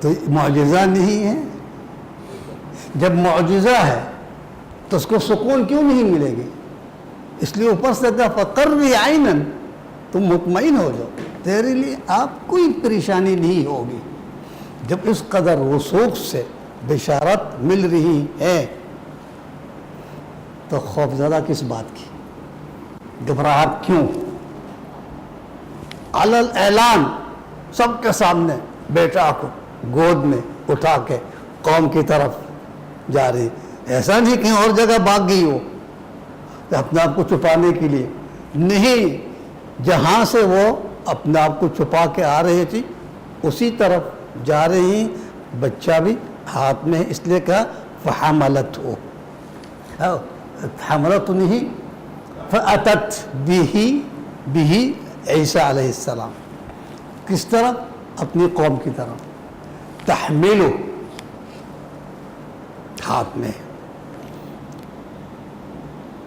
تو معجزہ نہیں ہے؟ جب معجزہ ہے تو اس کو سکون کیوں نہیں ملے گی؟ اس لیے اوپر سے کہا فقرری عینا، تم مطمئن ہو جاؤ، تیرے لیے آپ کوئی پریشانی نہیں ہوگی۔ جب اس قدر وثوق سے بشارت مل رہی ہے تو خوف زدہ کس بات کی، گھبراہٹ کیوں؟ علل اعلان سب کے سامنے بیٹا کو گود میں اٹھا کے قوم کی طرف جا رہی، ایسا نہیں کہیں اور جگہ بھاگ گئی ہو اپنے آپ کو چھپانے کے لیے، نہیں، جہاں سے وہ اپنے آپ کو چھپا کے آ رہی تھی اسی طرف جا رہی، بچہ بھی ہاتھ میں، اس لیے کہا فحملت ہو، حملت نہیں، فاتت بھی عیسیٰ علیہ السلام، کس طرف؟ اپنی قوم کی طرف، تحملو ہاتھ میں۔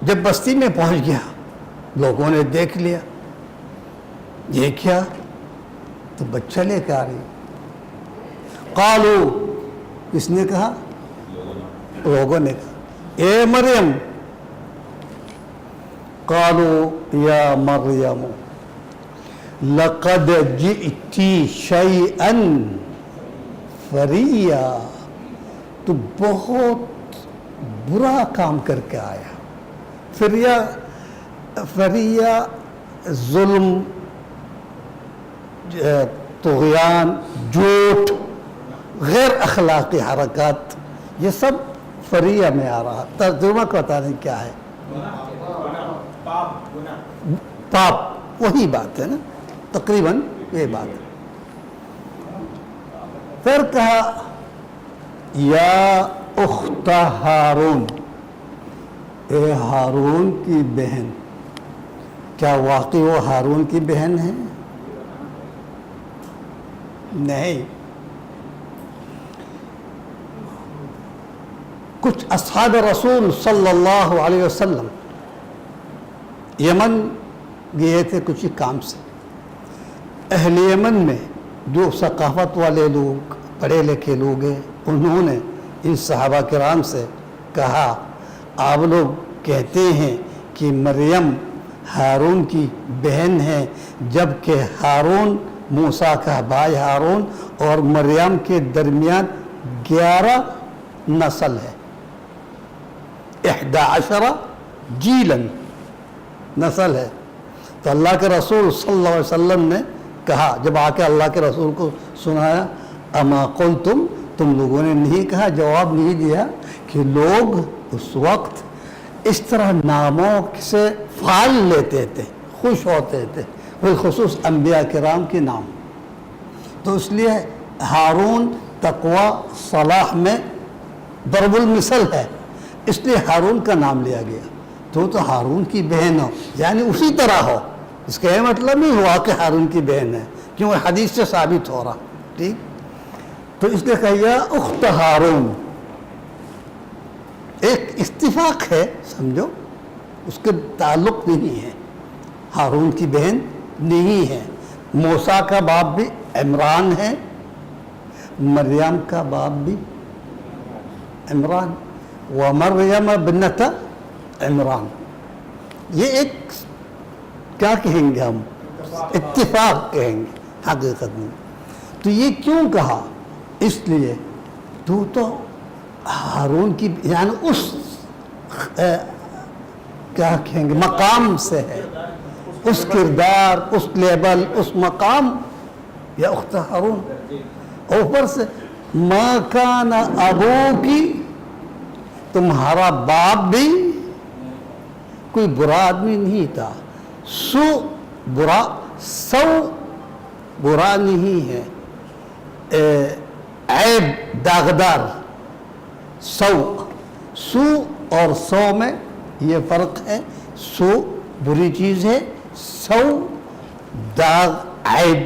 جب بستی میں پہنچ گیا لوگوں نے دیکھ لیا، یہ کیا؟ تو بچہ لے کے آ رہی، قالو، کس نے کہا؟ لوگوں نے کہا اے مریم، قالو یا مریم لقد جئتی شیئا فریا، تو بہت برا کام کر کے آیا۔ فریا ظلم، طغیان، جھوٹ، غیر اخلاقی حرکات، یہ سب فریہ میں آ رہا۔ ترجمہ کو پتہ نہیں کیا ہے، پاپ، وہی بات ہے نا، تقریباً یہ بات ہے۔ پھر کہا یا اخت ہارون، اے ہارون کی بہن، کیا واقعی وہ ہارون کی بہن ہے؟ نہیں، کچھ اصحاب رسول صلی اللہ علیہ وسلم یمن گئے تھے کچھ کام سے۔ اہل یمن میں جو ثقافت والے لوگ، پڑھے لکھے لوگ ہیں، انہوں نے ان صحابہ کرام سے کہا آپ لوگ کہتے ہیں کہ مریم ہارون کی بہن ہے، جبکہ ہارون موسیٰ کا بھائی ہارون اور مریم کے درمیان 11 نسل ہے، 11 جیلن نسل ہے۔ تو اللہ کے رسول صلی اللہ علیہ وسلم نے کہا، جب آ کے اللہ کے رسول کو سنایا، اما قلتم، تم لوگوں نے نہیں کہا، جواب نہیں دیا کہ لوگ اس وقت اس طرح ناموں سے فعال لیتے تھے، خوش ہوتے تھے، بالخصوص انبیاء کرام کے نام۔ تو اس لیے ہارون تقوی صلاح میں ضرب المثل ہے، اس لیے ہارون کا نام لیا گیا۔ تو ہارون کی بہن ہو، یعنی اسی طرح ہو، اس کا یہ مطلب نہیں ہوا کہ ہارون کی بہن ہے، کیونکہ حدیث سے ثابت ہو رہا، ٹھیک؟ تو اس نے کہا یا اخت ہارون، ایک اتفاق ہے، سمجھو، اس کے تعلق نہیں ہے، ہارون کی بہن نہیں ہے۔ موسیٰ کا باپ بھی عمران ہے، مریم کا باپ بھی عمران، ومریم ابنت عمران، یہ ایک کیا کہیں گے ہم، اتفاق کہیں گے حقیقت میں۔ تو یہ کیوں کہا؟ اس لیے تو ہارون کی، یعنی اس کیا کہیں گے مقام سے ہے، اس کردار، اس لیبل، اس مقام، یا اخت ہارون۔ اوپر سے ما کان ابوکی، تمہارا باپ بھی کوئی برا آدمی نہیں تھا، سو برا نہیں ہے، عیب، داغدار، سو اور سو میں یہ فرق ہے، سو بری چیز ہے، سو داغ، عیب،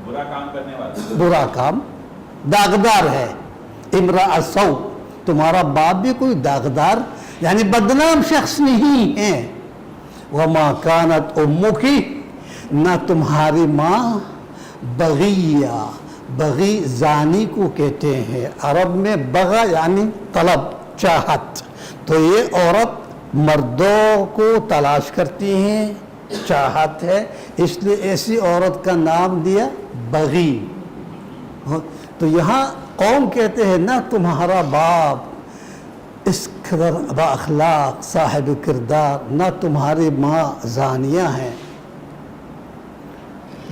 برا کام کرنے والا، برا کام، داغدار ہے۔ امرأ سو، تمہارا باپ بھی کوئی داغدار یعنی بدنام شخص نہیں ہے۔ وما کانت امکی، نہ تمہاری ماں بغیہ، بغی زانی کو کہتے ہیں، عرب میں بغا یعنی طلب، چاہت، تو یہ عورت مردوں کو تلاش کرتی ہیں، چاہت ہے، اس لیے ایسی عورت کا نام دیا بغی۔ تو یہاں قوم کہتے ہیں نہ تمہارا باپ اس قدر با اخلاق صاحب کردار، نہ تمہاری ماں زانیہ ہیں۔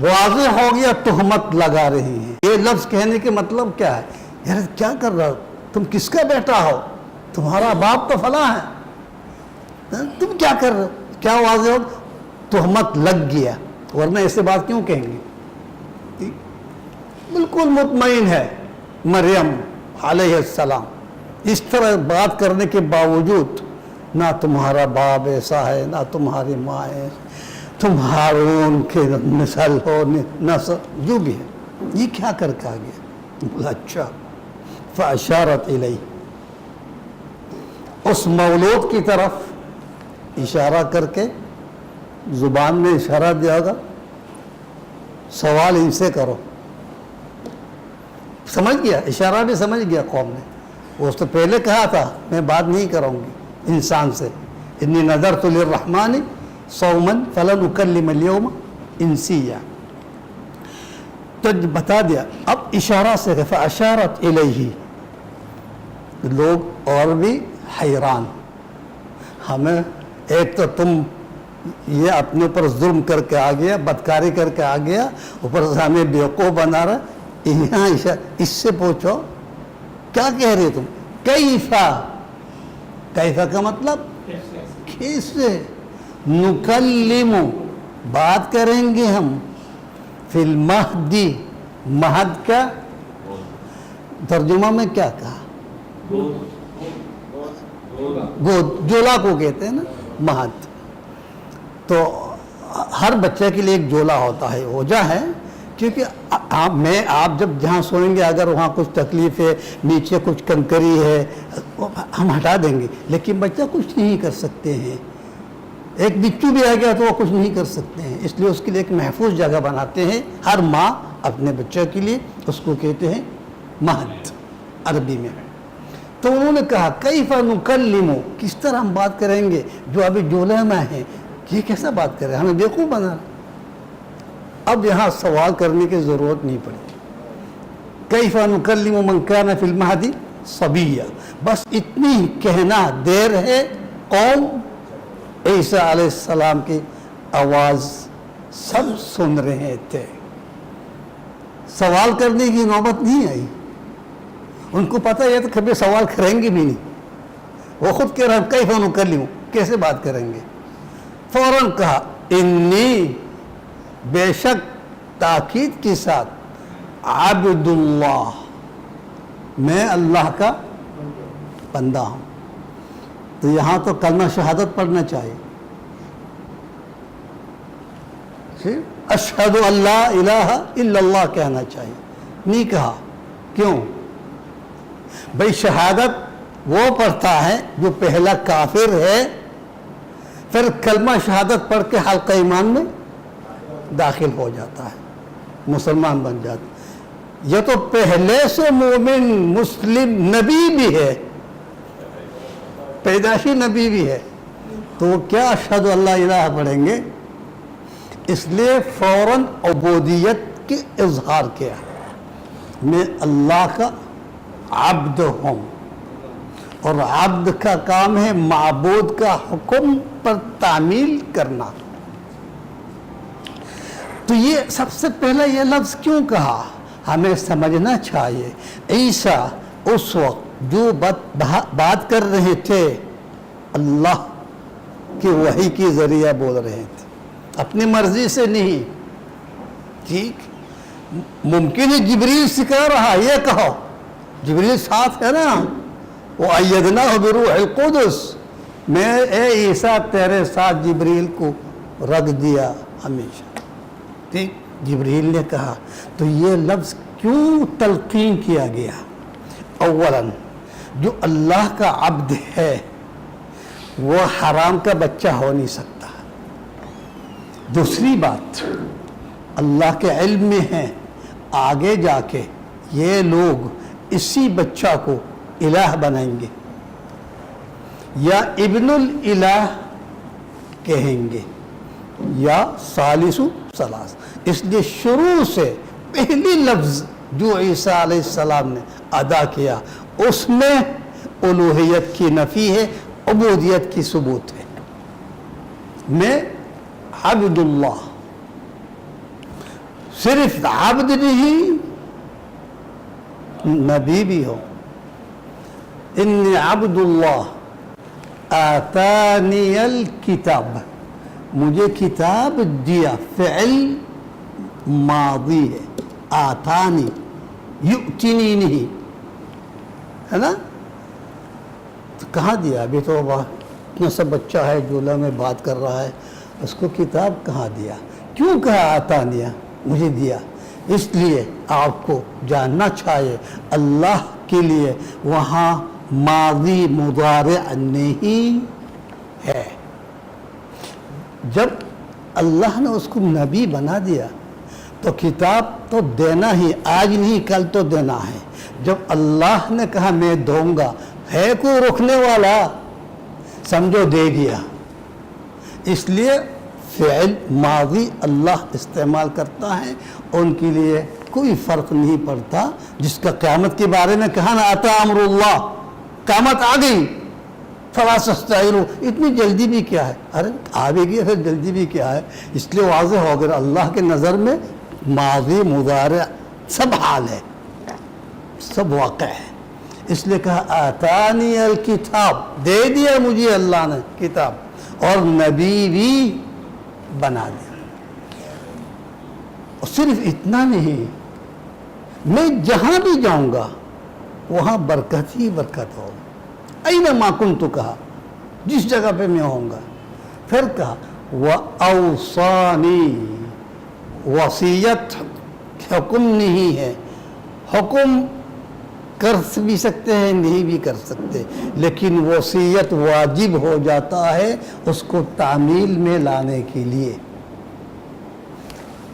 واضح ہو گیا تہمت لگا رہی ہیں۔ یہ لفظ کہنے کے مطلب کیا ہے؟ یار کیا کر رہا ہو تم، کس کا بیٹا ہو، تمہارا باپ تو فلاں ہے، تم کیا کر رہے، کیا واضح ہو، تہمت لگ گیا، ورنہ ایسے بات کیوں کہیں گے؟ بالکل مطمئن ہے مریم علیہ السلام، اس طرح بات کرنے کے باوجود نہ تمہارا باپ ایسا ہے نہ تمہاری ماں ہے، تم ہارون کے نسل ہو، نسل جو بھی ہے، یہ کیا کر کے آ گیا؟ بولا اچھا، فاشارت الیہ، اس مولود کی طرف اشارہ کر کے، زبان میں اشارہ دیا ہوگا، سوال ان سے کرو، سمجھ گیا، اشارہ بھی سمجھ گیا قوم نے۔ وہ تو پہلے کہا تھا میں بات نہیں کروں گی انسان سے، انی نذرت للرحمن صوما فلن اکلم اليوم انسیا، تو بتا دیا۔ اب اشارہ سے فاشارت الیہ، لوگ اور بھی حیران، ہمیں ایک تو تم یہ اپنے اوپر ظلم کر کے آ گیا، بدکاری کر کے آ گیا، اوپر سے ہمیں بیوقوف بنا رہا، یہاں اس سے پوچھو کیا کہہ رہے تم؟ کیفا، کیفا کا مطلب کیسے، نکلم، بات کریں گے ہم، فی المہدی، مہد کا ترجمہ میں کیا کہا؟ گود، جولا کو کہتے ہیں نا مہد، تو ہر بچے کے لیے ایک جولا ہوتا ہے، وجہ ہے کیونکہ آپ جب جہاں سوئیں گے اگر وہاں کچھ تکلیف ہے، نیچے کچھ کنکری ہے، ہم ہٹا دیں گے، لیکن بچہ کچھ نہیں کر سکتے ہیں، ایک بچو بھی آ گیا تو وہ کچھ نہیں کر سکتے ہیں، اس لیے اس کے لیے ایک محفوظ جگہ بناتے ہیں ہر ماں اپنے بچے کے لیے، اس کو کہتے ہیں مہد عربی میں۔ تو انہوں نے کہا کیف نکلم، کس طرح ہم بات کریں گے جو ابھی جولے میں ہیں، یہ کیسا بات کر رہے ہیں، ہمیں بیوقوف بنا رہے۔ اب یہاں سوال کرنے کی ضرورت نہیں پڑی، کیف نکلم من کان فی المہدی صبیا، بس اتنی کہنا دیر ہے، قوم عیسیٰ علیہ السلام کی آواز سب سن رہے تھے، سوال کرنے کی نوبت نہیں آئی، ان کو پتہ یہ تو کبھی سوال کریں گے بھی نہیں، وہ خود کہہ رہا ہے کیف نکلم، کیسے بات کریں گے؟ فوراً کہا انی، بے شک تاکید کے ساتھ، عبد اللہ، میں اللہ کا بندہ ہوں۔ تو یہاں تو کلمہ شہادت پڑھنا چاہیے، اشہد ان لا الہ الا اللہ کہنا چاہیے، نہیں کہا، کیوں؟ بھئی شہادت وہ پڑھتا ہے جو پہلا کافر ہے، پھر کلمہ شہادت پڑھ کے حلقہ ایمان میں داخل ہو جاتا ہے، مسلمان بن جاتا ہے۔ یہ تو پہلے سے مومن مسلم نبی بھی ہے، پیدائشی نبی بھی ہے، تو وہ کیا اشہد ان لا الہ پڑھیں گے؟ اس لیے فوراً عبودیت کے اظہار کیا، میں اللہ کا عبد ہوں، اور عبد کا کام ہے معبود کا حکم پر تعمیل کرنا۔ تو یہ سب سے پہلے یہ لفظ کیوں کہا، ہمیں سمجھنا چاہیے عیسیٰ اس وقت جو بات کر رہے تھے اللہ کی وحی کے ذریعہ بول رہے تھے، اپنی مرضی سے نہیں، ٹھیک، ممکن ہے جبریل سکھا رہا، یہ کہو جبریل ساتھ ہے نا، وَأَيَّدْنَاهُ بِرُوحِ الْقُدُسِ، میں اے عیسیٰ تیرے ساتھ جبریل کو رکھ دیا ہمیشہ، ٹھیک، جبریل نے کہا۔ تو یہ لفظ کیوں تلقین کیا گیا؟ اولاً جو اللہ کا عبد ہے وہ حرام کا بچہ ہو نہیں سکتا، دوسری بات اللہ کے علم میں ہے آگے جا کے یہ لوگ اسی بچہ کو الہ بنائیں گے یا ابن الالہ کہیں گے یا ثالث ثلاث. اس لیے شروع سے پہلی لفظ جو عیسیٰ علیہ السلام نے ادا کیا اس میں الوہیت کی نفی ہے، عبودیت کی ثبوت ہے. میں عبد اللہ، صرف عبد نہیں نبی بھی ہو. انی عبد اللہ آتانی الکتاب، مجھے کتاب دیا، فعل ماضی ہے، آتانی، یؤتنی نہیں ہے نا. تو کہاں دیا؟ ابھی تو اتنا سا بچہ ہے جھولا میں بات کر رہا ہے، اس کو کتاب کہاں دیا؟ کیوں کہا آتانیہ؟ مجھے دیا. اس لیے آپ کو جاننا چاہیے اللہ کے لیے وہاں ماضی مضارع نہیں ہے. جب اللہ نے اس کو نبی بنا دیا تو کتاب تو دینا ہی، آج نہیں کل تو دینا ہے. جب اللہ نے کہا میں دوں گا، ہے کوئی رکنے والا؟ سمجھو دے دیا. اس لیے فعل ماضی اللہ استعمال کرتا ہے، ان کے لیے کوئی فرق نہیں پڑتا. جس کا قیامت کے بارے میں کہا نا اتا امر اللہ، قیامت آ گئی، فلا تستعجلوا، اتنی جلدی بھی کیا ہے؟ ارے آ بھی گئی پھر جلدی بھی کیا ہے؟ اس لیے واضح ہو گیا اللہ کے نظر میں ماضی مضارع سب حال ہے، سب واقع ہے. اس لیے کہا آتانی الکتاب، دے دیا مجھے اللہ نے کتاب، اور نبی بھی بنا دیا. اور صرف اتنا نہیں، میں جہاں بھی جاؤں گا وہاں برکت ہی برکت ہوگا. اینما کنت، کہا جس جگہ پہ میں ہوں گا. پھر کہا وَأَوْصَانِي، وصیت حکم نہیں ہے. حکم کر بھی سکتے ہیں، نہیں بھی کر سکتے، لیکن وصیت واجب ہو جاتا ہے اس کو تعمیل میں لانے کے لیے.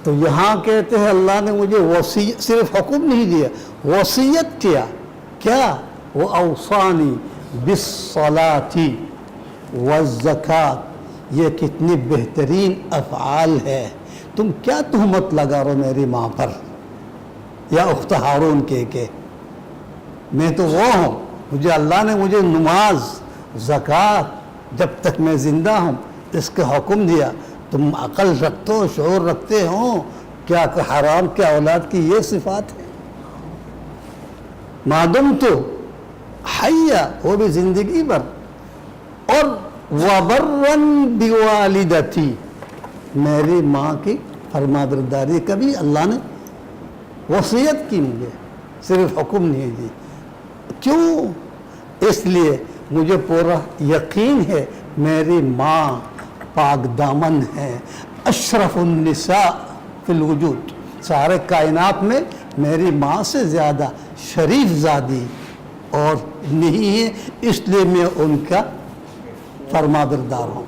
تو یہاں کہتے ہیں اللہ نے مجھے وصیت، صرف حکم نہیں دیا، وصیت کیا. کیا؟ وَأَوْصَانِي بِالصَّلَاةِ وَالزَّكَاةِ. یہ کتنی بہترین افعال ہے. تم کیا تہمت لگا رہو میری ماں پر یا اخت ہارون کے میں تو وہ ہوں. مجھے اللہ نے مجھے نماز، زکوٰۃ جب تک میں زندہ ہوں اس کا حکم دیا. تم عقل رکھتے ہو، شعور رکھتے ہو کیا کہ حرام کیا اولاد کی یہ صفات ہے؟ مادم تو حیا، وہ بھی زندگی بھر. اور وبرًا بوالدتی، میری ماں کی فرما برداری. کبھی اللہ نے وصیت کی مجھے، صرف حکم نہیں دی. کیوں؟ اس لیے مجھے پورا یقین ہے میری ماں پاک دامن ہے، اشرف النساء فی الوجود. سارے کائنات میں میری ماں سے زیادہ شریف زادی اور نہیں ہے، اس لیے میں ان کا فرما بردار ہوں.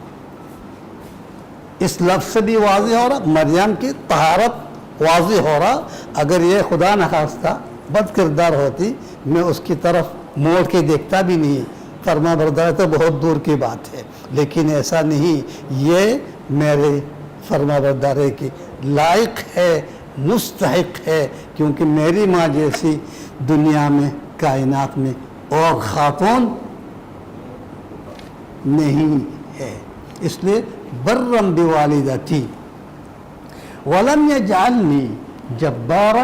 اس لفظ سے بھی واضح ہو رہا مریم کی طہارت، واضح ہو رہا اگر یہ خدا نخواستہ بد کردار ہوتی میں اس کی طرف موڑ کے دیکھتا بھی نہیں. فرما بردار تو بہت دور کی بات ہے، لیکن ایسا نہیں. یہ میرے فرما برداری کی لائق ہے، مستحق ہے، کیونکہ میری ماں جیسی دنیا میں کائنات میں اور خاتون نہیں ہے. اس لیے برم بوالدتی ولم یجعلنی جبارا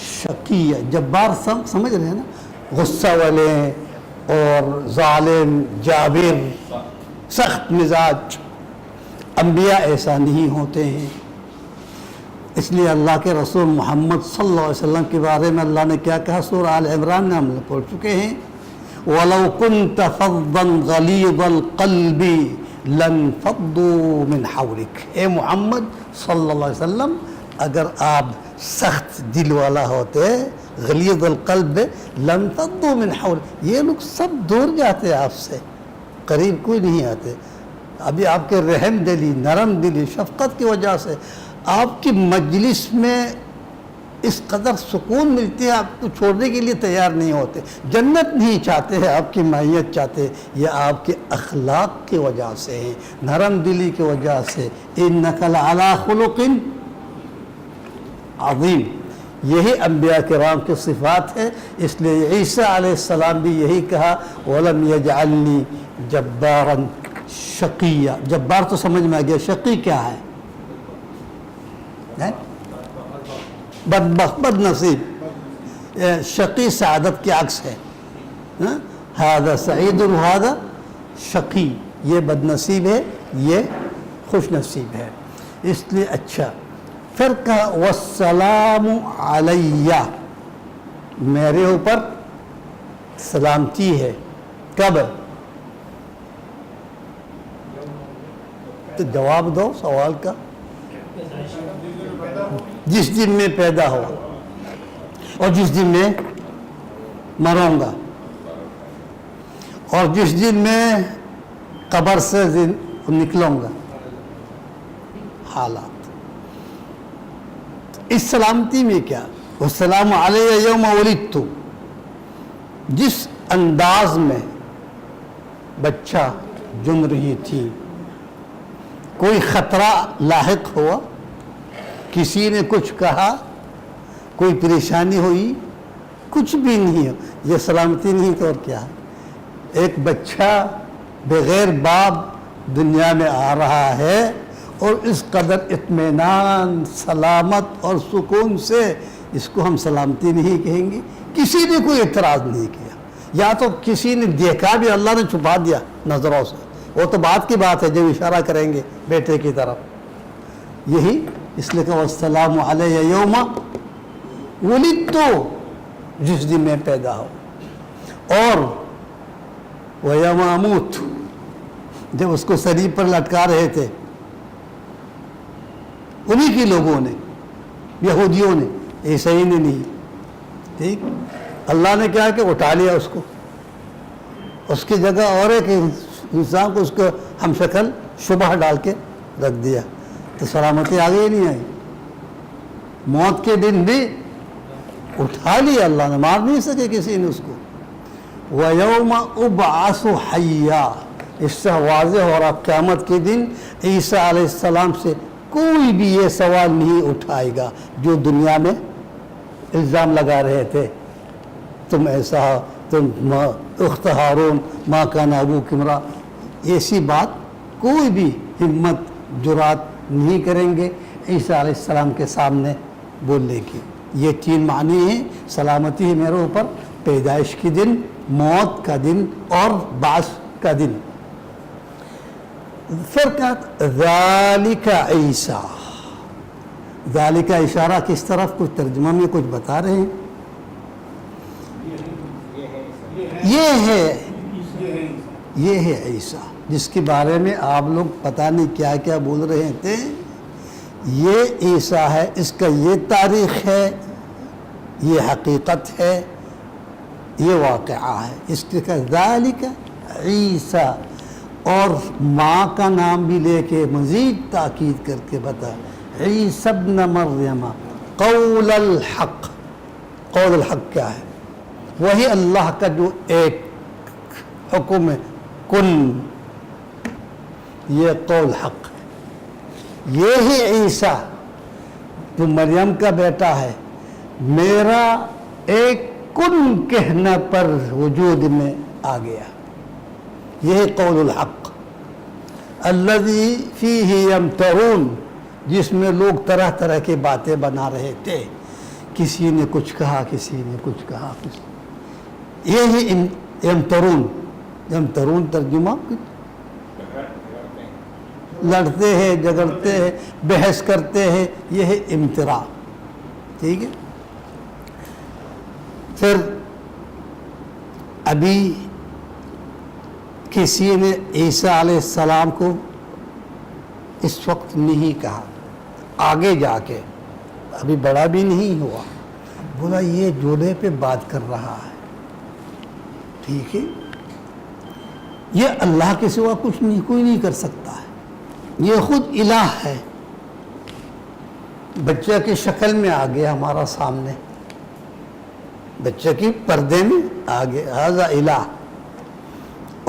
شقیہ. جبار سمجھ رہے ہیں نا، غصہ والے اور ظالم، جابر، سخت مزاج. انبیاء ایسا نہیں ہوتے ہیں. اس لیے اللہ کے رسول محمد صلی اللہ علیہ وسلم کے بارے میں اللہ نے کیا کہا؟ سورہ آل عمران میں ہم لوگ پڑھ چکے ہیں. وَلَوْ كُنْتَ فَظًّا غَلِيظَ الْقَلْبِ لَانْفَضُّوا مِنْ حَوْلِكَ. اے محمد صلی اللہ علیہ وسلم، اگر آپ سخت دل والا ہوتے، غلیظ القلب، لَانْفَضُّوا مِنْ حَوْلِكَ، یہ لوگ سب دور جاتے آپ سے، قریب کوئی نہیں آتے. ابھی آپ کے رحم دلی، نرم دلی، شفقت کی وجہ سے آپ کی مجلس میں اس قدر سکون ملتی ہے، آپ کو چھوڑنے کے لیے تیار نہیں ہوتے. جنت نہیں چاہتے ہیں، آپ کی معیت چاہتے ہیں. یہ آپ کے اخلاق کی وجہ سے ہے، نرم دلی کی وجہ سے. انک لعلی خلق عظیم. یہی انبیاء کرام کی صفات ہے. اس لیے عیسیٰ علیہ السلام بھی یہی کہا وَلَمْ يَجْعَلْنِي جَبَّارًا شَقِيًّا. جبار تو سمجھ میں آ گیا، شقی کیا ہے؟ بدبخت، بد نصیب. شقی سعادت کے عکس ہے. هذا سعید وهذا شقی. یہ بد نصیب ہے، یہ خوش نصیب ہے. اس لیے اچھا پھر کہا والسلام علیہ، میرے اوپر سلامتی ہے. کب؟ تو جواب دو سوال کا. جس دن میں پیدا ہوا اور جس دن میں مروں گا اور جس دن میں قبر سے نکلوں گا. حالات اس سلامتی میں کیا؟ والسلام علیہ یوم ولدت. جس انداز میں بچہ جم رہی تھی، کوئی خطرہ لاحق ہوا، کسی نے کچھ کہا، کوئی پریشانی ہوئی، کچھ بھی نہیں ہو، یہ سلامتی نہیں تو اور کیا ہے؟ ایک بچہ بغیر باپ دنیا میں آ رہا ہے اور اس قدر اطمینان، سلامت اور سکون سے، اس کو ہم سلامتی نہیں کہیں گے؟ کسی نے کوئی اعتراض نہیں کیا، یا تو کسی نے دیکھا بھی، اللہ نے چھپا دیا نظروں سے، وہ تو بات کی بات ہے جب اشارہ کریں گے بیٹے کی طرف. یہی اس لیے کہ والسلام علیہ یوم ولدت، جس دن میں پیدا ہو. اور وَيَوْمَ أَمُوتُ، جب اس کو صلیب پر لٹکا رہے تھے انہی کے لوگوں نے، یہودیوں نے، عیسائی نے نہیں. ٹھیک، اللہ نے کیا کہ اٹھا لیا اس کو، اس کی جگہ اور ایک انسان کو اس کو ہم شکل شبہ ڈال کے رکھ دیا. تو سلامتی آگے ہی نہیں آئی. موت کے دن بھی اٹھا لیا اللہ نے، مار نہیں سکے کسی نے اس کو. وَيَوْمَ أُبْعَثُ حَيًّا، اس سے واضح ہو رہا قیامت کے دن عیسیٰ علیہ السلام سے کوئی بھی یہ سوال نہیں اٹھائے گا جو دنیا میں الزام لگا رہے تھے، تم ایسا، تم اخت ہارون ما کان ابوک امرا. ایسی بات کوئی بھی ہمت جرات نہیں کریں گے عیسیٰ علیہ السلام کے سامنے بولنے کی. یہ تین معنی ہیں. سلامتی ہے میرے اوپر پیدائش کے دن، موت کا دن اور بعث کا دن. پھر کہا ذالک عیسیٰ. ذالک اشارہ کس طرف؟ کچھ ترجمہ میں کچھ بتا رہے ہیں. یہ ہے عیسیٰ جس کے بارے میں آپ لوگ پتہ نہیں کیا کیا بول رہے تھے. یہ عیسیٰ ہے، اس کا یہ تاریخ ہے، یہ حقیقت ہے، یہ واقعہ ہے. اس کے ذالک عیسیٰ، اور ماں کا نام بھی لے کے مزید تاکید کر کے بتا عیسیٰ ابن مریم قول الحق. قول الحق کیا ہے؟ وہی اللہ کا جو ایک حکم ہے، کن، یہ قول حق ہے. یہ ہی عیسیٰ جو مریم کا بیٹا ہے، میرا ایک کن کہنا پر وجود میں آ گیا. یہ قول الحق الذی فیہ یمترون، جس میں لوگ طرح طرح کی باتیں بنا رہے تھے. کسی نے کچھ کہا، کسی نے کچھ کہا. یہی یمترون. یمترون ترجمہ لڑتے ہیں، جھگڑتے ہیں، بحث کرتے ہیں، یہ ہے امتراء. ٹھیک ہے. پھر ابھی کسی نے عیسیٰ علیہ السلام کو اس وقت نہیں کہا، آگے جا کے، ابھی بڑا بھی نہیں ہوا، بولا یہ جوڑے پہ بات کر رہا ہے. ٹھیک ہے. یہ اللہ کے سوا کچھ نہیں، کوئی نہیں کر سکتا ہے. یہ خود الہ ہے. بچہ کی شکل میں آ گیا ہمارا سامنے، بچے کی پردے میں آ گیا، ھذا الہ۔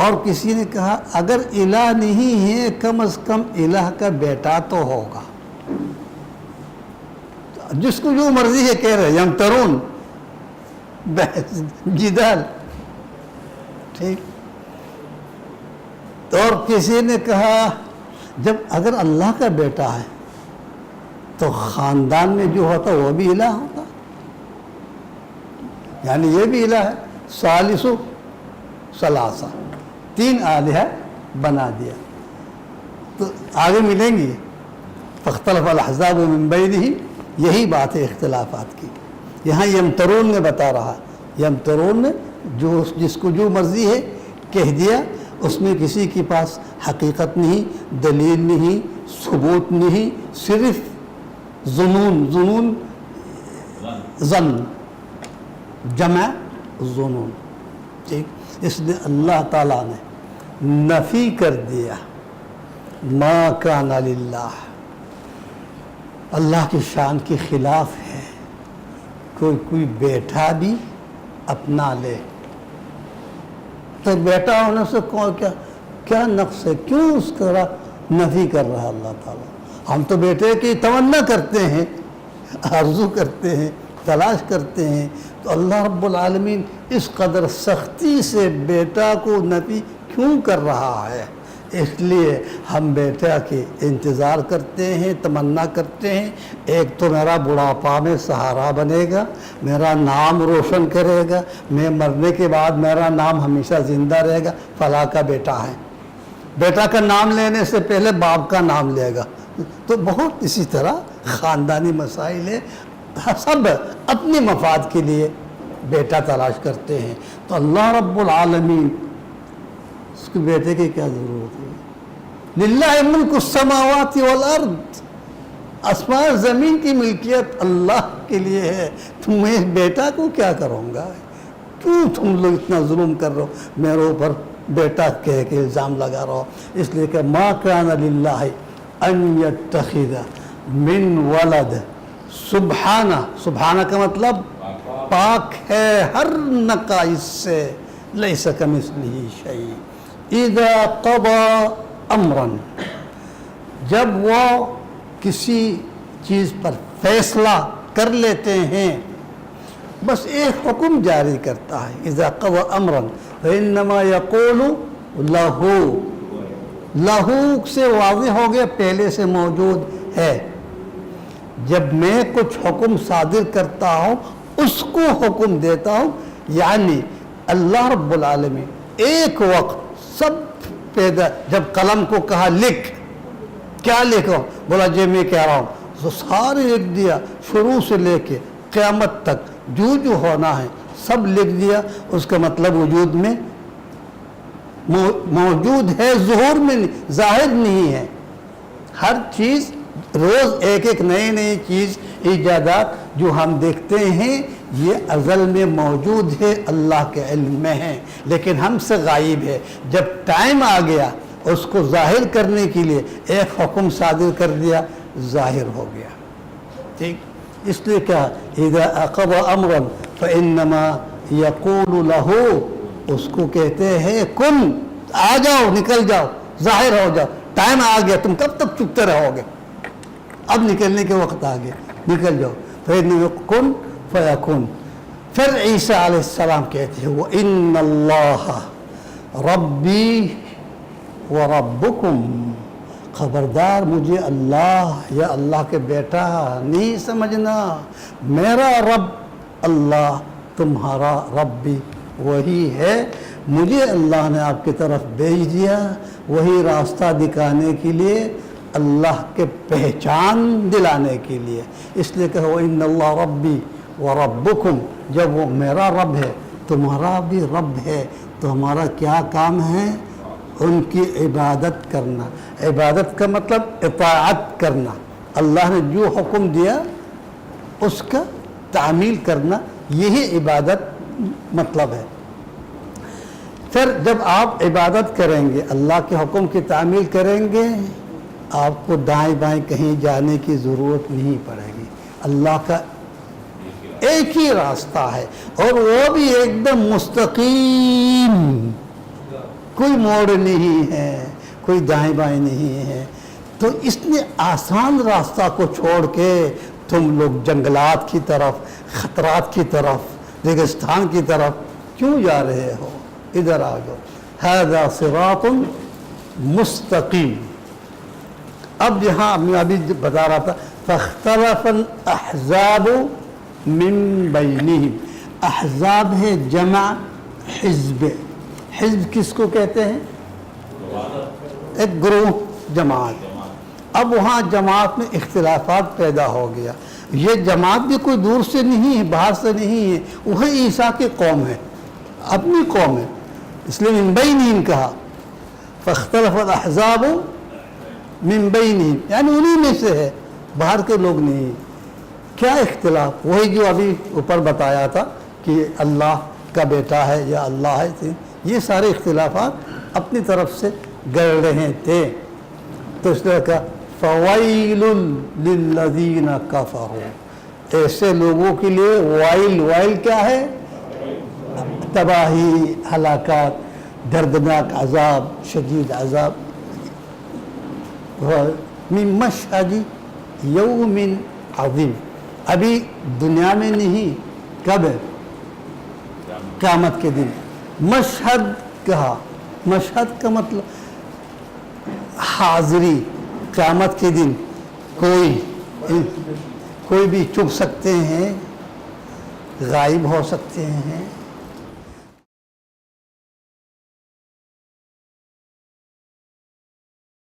اور کسی نے کہا اگر الہ نہیں ہے کم از کم الہ کا بیٹا تو ہوگا، جس کو جو مرضی ہے کہہ رہے یمترون، جدال، ٹھیک۔ اور کسی نے کہا جب اگر اللہ کا بیٹا ہے تو خاندان میں جو ہوتا وہ بھی الہ ہوتا، یعنی یہ بھی الہ ہے، ثالث ثلاثہ، 3 آلہہ بنا دیا۔ تو آگے ملیں گی فاختلف الاحزاب من بینہم، یہی بات ہے اختلافات کی۔ یہاں یمترون نے بتا رہا، یمترون نے جو جس کو جو مرضی ہے کہہ دیا، اس میں کسی کے پاس حقیقت نہیں، دلیل نہیں، ثبوت نہیں، صرف ظنون، ظن، جمع ظنون، ٹھیک۔ اس لیے اللہ تعالیٰ نے نفی کر دیا، ما کان للہ، اللہ کی شان کے خلاف ہے کوئی بیٹا بھی اپنا لے۔ تو بیٹا ہونے سے کیا نقص ہے، کیوں اس کا نفی کر رہا ہے اللہ تعالیٰ؟ ہم تو بیٹے کی تمنا کرتے ہیں، آرزو کرتے ہیں، تلاش کرتے ہیں، تو اللہ رب العالمین اس قدر سختی سے بیٹا کو نفی کیوں کر رہا ہے؟ اس لیے ہم بیٹا کے انتظار کرتے ہیں، تمنا کرتے ہیں، ایک تو میرا بڑھاپا میں سہارا بنے گا، میرا نام روشن کرے گا، میں مرنے کے بعد میرا نام ہمیشہ زندہ رہے گا، فلاں کا بیٹا ہے۔ بیٹا کا نام لینے سے پہلے باپ کا نام لے گا۔ تو بہت اسی طرح خاندانی مسائل ہے، سب اپنے مفاد کے لیے بیٹا تلاش کرتے ہیں۔ تو اللہ رب العالمین اس کے بیٹے کی کیا ضرورت ہے؟ للہ ملک السماوات والارض، آسمان زمین کی ملکیت اللہ کے لیے ہے، تم میں بیٹا کو کیا کروں گا؟ کیوں تم لوگ اتنا ظلم کر رہے ہو میرے اوپر، بیٹا کہہ کے الزام لگا رہا ہو؟ اس لیے کہ ما کان للہ ان یتخذ من ولد، سبحانہ کا مطلب پاک ہے ہر نقائص سے، لیس کمثلہ شیء، اذا قضى امرا، جب وہ کسی چیز پر فیصلہ کر لیتے ہیں، بس ایک حکم جاری کرتا ہے، اذا قضى امرا فانما يقول له، لہو سے واضح ہو گیا پہلے سے موجود ہے۔ جب میں کچھ حکم صادر کرتا ہوں اس کو حکم دیتا ہوں، یعنی اللہ رب العالمین ایک وقت سب پیدا، جب قلم کو کہا لکھ، کیا لکھو؟ بولا جی میں کہہ رہا ہوں، تو سارے لکھ دیا، شروع سے لے کے قیامت تک جو ہونا ہے سب لکھ دیا۔ اس کا مطلب وجود میں موجود ہے، ظہور میں ظاہر نہیں ہے۔ ہر چیز روز ایک نئی چیز، ایجادات جو ہم دیکھتے ہیں یہ ازل میں موجود ہے، اللہ کے علم میں ہے، لیکن ہم سے غائب ہے۔ جب ٹائم آ گیا اس کو ظاہر کرنے کے لیے ایک حکم صادر کر دیا، ظاہر ہو گیا، ٹھیک۔ اس لیے کیا اذا قضى امرا فانما يقول له، اس کو کہتے ہیں کن، آ جاؤ، نکل جاؤ، ظاہر ہو جاؤ، ٹائم آ گیا، تم کب تک چپتے رہو گے؟ اب نکلنے کے وقت آ گیا، نکل جاؤ۔ فإنه کن فیکن۔ پھر عیسیٰ علیہ السلام کہتے ہیں وَإِنَّ اللَّهَ رَبِّي وَرَبُّكُمْ، خبردار مجھے اللہ یا اللہ کے بیٹا نہیں سمجھنا، میرا رب اللہ، تمہارا رب بھی وہی ہے، مجھے اللہ نے آپ کی طرف بھیج دیا وہی راستہ دکھانے کے لیے، اللہ کے پہچان دلانے کے لیے۔ اس لیے کہ وَإِنَّ اللَّهَ رَبِّي وَرَبُّكُمْ، جب وہ میرا رب ہے تمہارا بھی رب ہے، تو ہمارا کیا کام ہے؟ ان کی عبادت کرنا۔ عبادت کا مطلب اطاعت کرنا، اللہ نے جو حکم دیا اس کا تعمیل کرنا، یہی عبادت مطلب ہے۔ پھر جب آپ عبادت کریں گے، اللہ کے حکم کی تعمیل کریں گے، آپ کو دائیں بائیں کہیں جانے کی ضرورت نہیں پڑے گی. اللہ کا ایک ہی راستہ ہے اور وہ بھی ایک دم مستقیم, کوئی موڑ نہیں ہے, کوئی دائیں بائیں نہیں ہے. تو اس نے آسان راستہ کو چھوڑ کے تم لوگ جنگلات کی طرف, خطرات کی طرف, ریگستان کی طرف کیوں جا رہے ہو؟ ادھر آ جاؤ. ھذا صراط مستقیم. اب یہاں میں ابھی بتا رہا تھا فاختلف الاحزاب من بینہم. احزاب ہے جمع حزب. حزب کس کو کہتے ہیں؟ ایک گروہ, جماعت. اب وہاں جماعت میں اختلافات پیدا ہو گیا. یہ جماعت بھی کوئی دور سے نہیں ہے, باہر سے نہیں ہے, وہ عیسیٰ کی قوم ہے, اپنی قوم ہے, اس لیے من بینہم کہا. فاختلف الاحزاب من بینہم یعنی انہی میں سے ہے, باہر کے لوگ نہیں. کیا اختلاف؟ وہی جو ابھی اوپر بتایا تھا کہ اللہ کا بیٹا ہے یا اللہ ہے. یہ سارے اختلافات اپنی طرف سے گڑ رہے تھے. تو اس نے کہا فویل للذین کفروا. ایسے لوگوں کے لیے وائل. وائل کیا ہے؟ تباہی, ہلاکت, دردناک عذاب, شدید عذاب. من مشہد یوم عظیم. ابھی دنیا میں نہیں, کب ہے؟ قیامت کے دن. مشہد کہا, مشہد کا مطلب حاضری. قیامت کے دن کوئی بھی چھپ سکتے ہیں, غائب ہو سکتے ہیں,